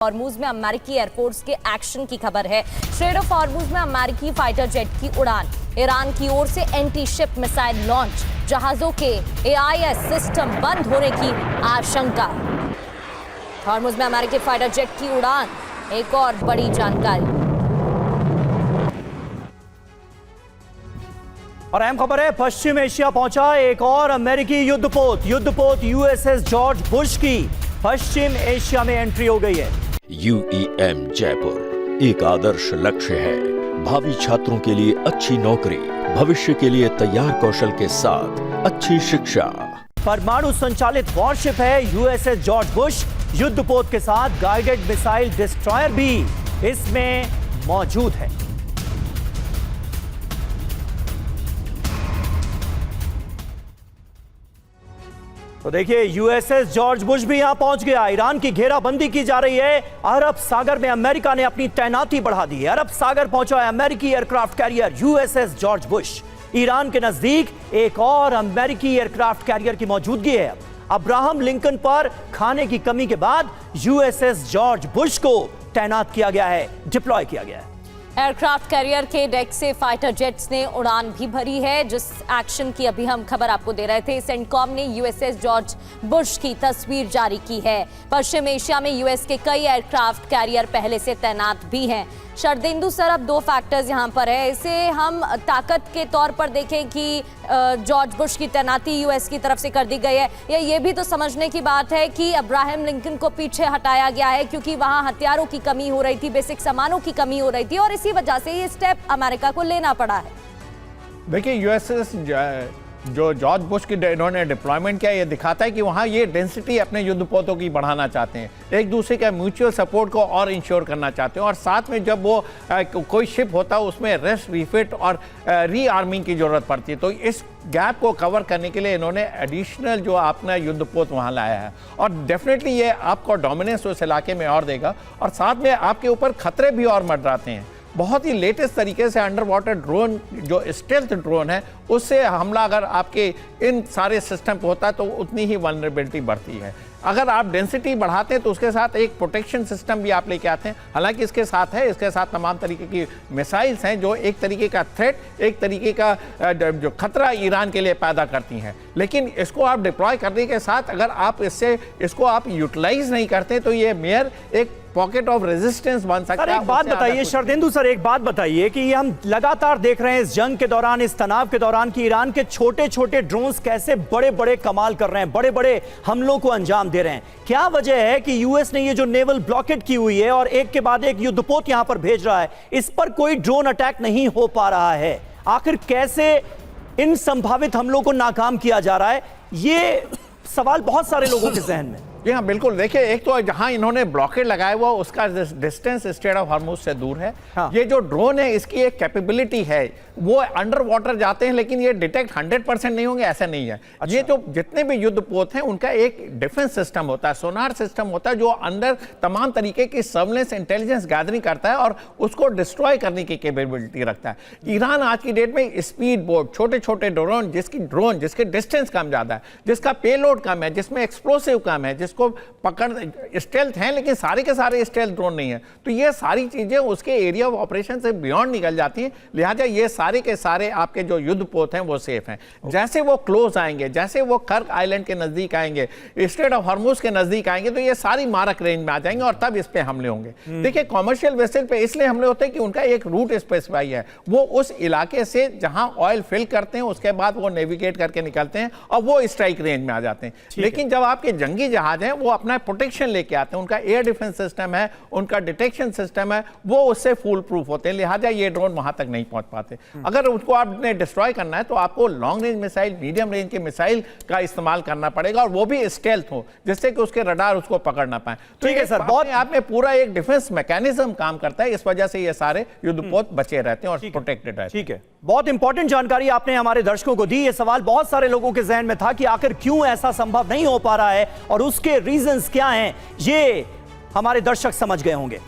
Hormuz में अमेरिकी air force के एक्शन की खबर है। स्ट्रेट ऑफ हॉर्मुज में अमेरिकी फाइटर जेट की उड़ान, ईरान की ओर से एंटी शिप मिसाइल लॉन्च, जहाजों के AIS सिस्टम बंद होने की आशंका। हॉर्मुज में अमेरिकी फाइटर जेट की उड़ान, एक और बड़ी जानकारी। और अहम खबर है, पश्चिम एशिया पहुंचा एक और अमेरिकी युद्धपोत USS जॉर्ज बुश की पश्चिम एशिया में एंट्री हो गई है। UEM जयपुर एक आदर्श लक्ष्य है। भावी छात्रों के लिए अच्छी नौकरी, भविष्य के लिए तैयार कौशल के साथ अच्छी शिक्षा। परमाणु संचालित वॉरशिप है USS जॉर्ज बुश। युद्धपोत के साथ गाइडेड मिसाइल डिस्ट्रॉयर भी इसमें मौजूद है। तो देखिए, USS जॉर्ज बुश भी यहां पहुंच गया। ईरान की घेराबंदी की जा रही है। अरब सागर में अमेरिका ने अपनी तैनाती बढ़ा दी है। अरब सागर पहुंचा है अमेरिकी aircraft carrier USS George Bush. Iran के नजदीक एक और अमेरिकी एयरक्राफ्ट कैरियर की मौजूदगी है। अब्राहम लिंकन पर खाने की कमी के बाद USS जॉर्ज बुश को तैनात किया गया है, डिप्लॉय किया गया है। एयरक्राफ्ट कैरियर के डेक से फाइटर जेट्स ने उड़ान भी भरी है। जिस एक्शन की अभी हम खबर आपको दे रहे थे, सेंटकॉम ने USS जॉर्ज बुश की तस्वीर जारी की है। पश्चिम एशिया में US के कई एयरक्राफ्ट कैरियर पहले से तैनात भी हैं। शरदेंदु सर, अब दो फैक्टर्स यहाँ पर है। इसे हम ताकत के तौर पर देखें कि जॉर्ज बुश की तैनाती US की तरफ से कर दी गई है, या ये भी तो समझने की बात है कि अब्राहम लिंकन को पीछे हटाया गया है क्योंकि वहाँ हथियारों की कमी हो रही थी, बेसिक सामानों की कमी हो रही थी, और इसी वजह से ये स्टेप अमेरिका को लेना पड़ा है। देखिए, USS जो जॉर्ज बुश की इन्होंने डिप्लॉयमेंट किया, ये दिखाता है कि वहाँ ये डेंसिटी अपने युद्धपोतों की बढ़ाना चाहते हैं, एक दूसरे का म्यूचुअल सपोर्ट को और इंश्योर करना चाहते हैं। और साथ में जब वो कोई शिप होता है उसमें रेस्ट, रिफिट और रीआर्मिंग की जरूरत पड़ती है, तो इस गैप को कवर करने के लिए इन्होंने एडिशनल जो अपना युद्धपोत वहाँ लाया है। और डेफिनेटली ये आपको डोमिनेंस उस इलाके में और देगा, और साथ में आपके ऊपर खतरे भी और मंडराते हैं। बहुत ही लेटेस्ट तरीके से अंडर वाटर ड्रोन, जो स्टेल्थ ड्रोन है, उससे हमला अगर आपके इन सारे सिस्टम पे होता है तो उतनी ही वल्नरेबिलिटी बढ़ती है। अगर आप डेंसिटी बढ़ाते हैं तो उसके साथ एक प्रोटेक्शन सिस्टम भी आप लेके आते हैं। हालांकि इसके साथ तमाम तरीके की मिसाइल्स हैं जो एक तरीके का थ्रेट, एक तरीके का जो खतरा ईरान के लिए पैदा करती हैं। लेकिन इसको आप डिप्लॉय करने के साथ अगर आप इसको आप यूटिलाइज नहीं करते तो ये मेयर एक पॉकेट ऑफ रेजिस्टेंस बन सकता है। एक बात बताइए शरदेंदु सर, एक बात बताइए कि ये हम लगातार देख रहे हैं इस जंग के दौरान, इस तनाव के दौरान, कि ईरान के छोटे छोटे ड्रोन्स कैसे बड़े बड़े कमाल कर रहे हैं, बड़े बड़े हमलों को अंजाम दे रहे हैं। क्या वजह है कि US ने ये जो नेवल ब्लॉकेट की हुई है और एक के बाद एक युद्धपोत यहां पर भेज रहा है, इस पर कोई ड्रोन अटैक नहीं हो पा रहा है? आखिर कैसे इन संभावित हमलों को नाकाम किया जा रहा है? ये सवाल बहुत सारे लोगों के जहन में। जी हाँ, बिल्कुल। देखिए, एक तो जहां इन्होंने ब्लॉकेट लगाया हुआ उसका डिस्टेंस स्ट्रेट ऑफ हॉर्मुज से दूर है। हाँ। ये जो ड्रोन है इसकी एक कैपेबिलिटी है, वो अंडर वाटर जाते हैं लेकिन ये डिटेक्ट 100% नहीं होंगे, ऐसा नहीं है। अच्छा। ये जो जितने भी युद्धपोत हैं उनका एक डिफेंस सिस्टम होता है, सोनार सिस्टम होता है, जो अंदर तमाम तरीके की सर्वेलेंस इंटेलिजेंस गैदरिंग करता है और उसको डिस्ट्रॉय करने की कैपेबिलिटी रखता है। ईरान आज की डेट में स्पीड बोट, छोटे छोटे ड्रोन जिसके डिस्टेंस कम ज्यादा है, जिसका पेलोड कम है, जिसमें एक्सप्लोसिव कम है, जिसको पकड़ स्टेल्थ हैं लेकिन सारे के सारे स्टेल्थ ड्रोन नहीं है, तो ये सारी चीजें उसके एरिया ऑफ ऑपरेशन से बियॉन्ड निकल जाती हैं। लिहाजा ये सारे के सारे आपके जो युद्धपोत हैं वो सेफ हैं। जैसे वो क्लोज आएंगे, जैसे वो कर्क आइलैंड के नजदीक आएंगे, स्ट्रेट ऑफ हॉर्मुज के नजदीक आएंगे, तो ये सारी मारक रेंज में आ जाएंगे और तब इस पे हमले होंगे। देखिए, कॉमर्शियल वेसल पे इसलिए हमले होते हैं कि उनका एक रूट स्पेसिफाई है, वो उस इलाके से जहां ऑयल फिल करते हैं उसके बाद वो नेविगेट करके निकलते हैं और वो स्ट्राइक रेंज में आ जाते हैं। लेकिन जब आपके जंगी जहाज हैं वो अपना प्रोटेक्शन लेके आते हैं, उनका एयर डिफेंस सिस्टम है, उनका डिटेक्शन सिस्टम है, वो उससे फूल प्रूफ होते हैं। लिहाजा ये ड्रोन वहां तक नहीं पहुंच पाते। अगर उसको आपने डिस्ट्रॉय करना है तो आपको long range missile, medium range के मिसाइल का इस्तेमाल करना पड़ेगा, और वो भी स्टेल्थ हो, जिससे कि उसके रडार उसको पकड़ ना पाए। तो ठीक है सर, बहुत आप में पूरा एक डिफेंस मैकेनिज्म काम करता है, इस वजह से ये सारे युद्धपोत बचे रहते हैं और प्रोटेक्टेड रहते हैं। ठीक है, बहुत इंपॉर्टेंट जानकारी आपने हमारे दर्शकों को दी। ये सवाल बहुत सारे लोगों के जहन में था कि आखिर क्यों ऐसा संभव नहीं हो पा रहा है और उसके रीजंस क्या हैं, ये हमारे दर्शक समझ गए होंगे।